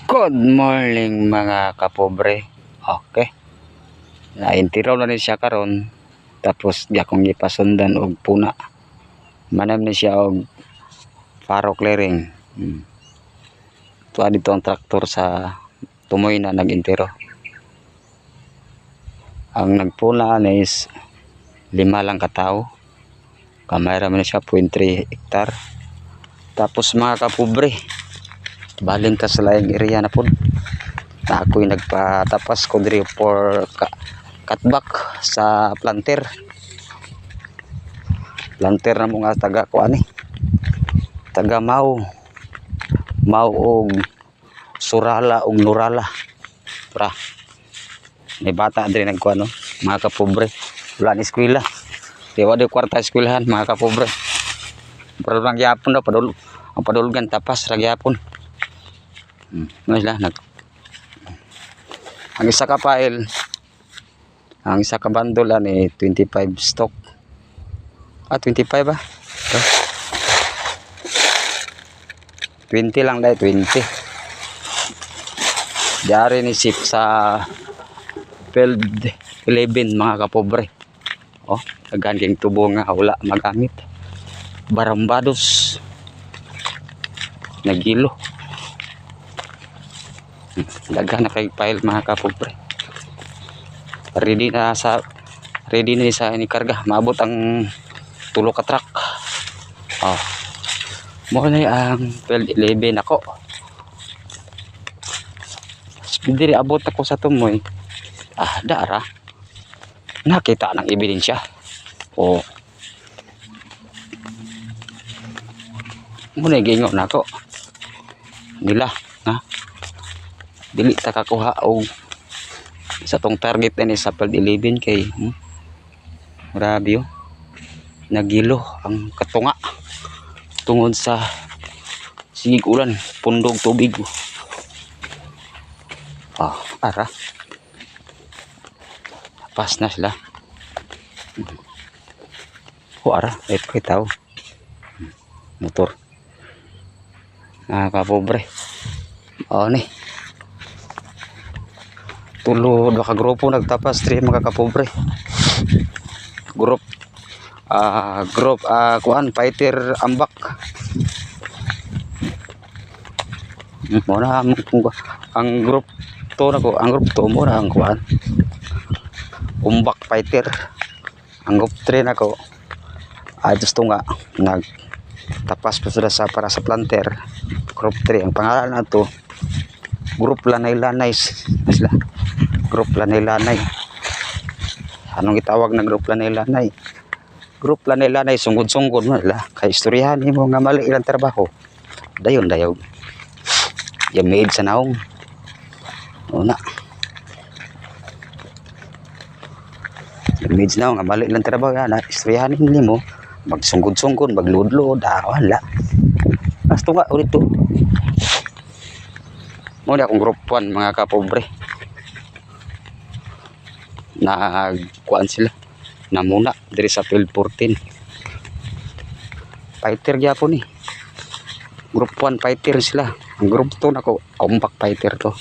Good morning mga kapobre. Okay. Naintiraw na ni siya karon. Tapos di akong ipasundan og puna. Manam ni siya og faro clearing. Tuwa dito ang traktor sa tumoy na nag-intiro. Ang nagpuna is 5 lang katao. Kamera man siya 0.3 hektar. Tapos mga kapobre, baling ta sa laing area na pod. Na ako'y nagpatapas ko diri for cutback sa planter. Planter na mga taga ko ani. Taga Mau og Surala og Nurala. Pra. May bata diri nagkuan no, mga kapobre. Wala ni eskwela. Diwa di kwarta eskwelahan mga kapobre. Pero lang gyapon daw ang padulgan tapas ra gyapon. Sila ang isa ka file, ang isa ka bundle ani 25 stock. 25 ba? 20 lang dai, 20. Diari ni sip sa field 11 mga kapobre. Oh, ganding tubo nga wala magamit. Barambados. Nagilo. Daghan na kay file mga kapobre. Ready na sa ini karga. Maabot ang 3 ka truck. Oh. Mo na ang 11 ako. Diri abot ako sa tumoy. Dara. Nakita ng ebidensya. Oh. Mo na gingon nako. Nila, ha? Dili ta kakuha og sa tong target ni sa field 11 kay grabe yo. Nagilo ang katunga tungod sa sigig ulan, pundog tubig. Ara. Pas na sila. Ara, ito kay tao. Motor. Kapobre. Ni. Tulo ka grupo nagtapas diri mga kapobre. Group kuan fighter ambak. Mo na ang group to nako, ang group to mo na ang kuan. Umbak fighter. Ang group 3 nako. Gusto nga nagtapas pa sila para sa planter. Group 3 ang pangalan nato. Group Lanay-Lanay sila. Group Lanay-Lanay. Anong itawag na group Lanay-Lanay? Group Lanay-Lanay sungod-sungod mo nila. Kay istoryahan mo nga mali ilang trabaho. Dayon. Yung maid sa naong. Una. Yung maid sa naong nga mali ilang trabaho. Istoryahan mo. Magsungod-sungod, maglud-lud. Wala. Basta nga ulit to. Muna akong group 1 mga kapobre. Nagkuan sila. Namuna diri sa field 14. Fighter gyapon ni. Group 1 fighter sila. Ang group 2 nako umbak fighter to.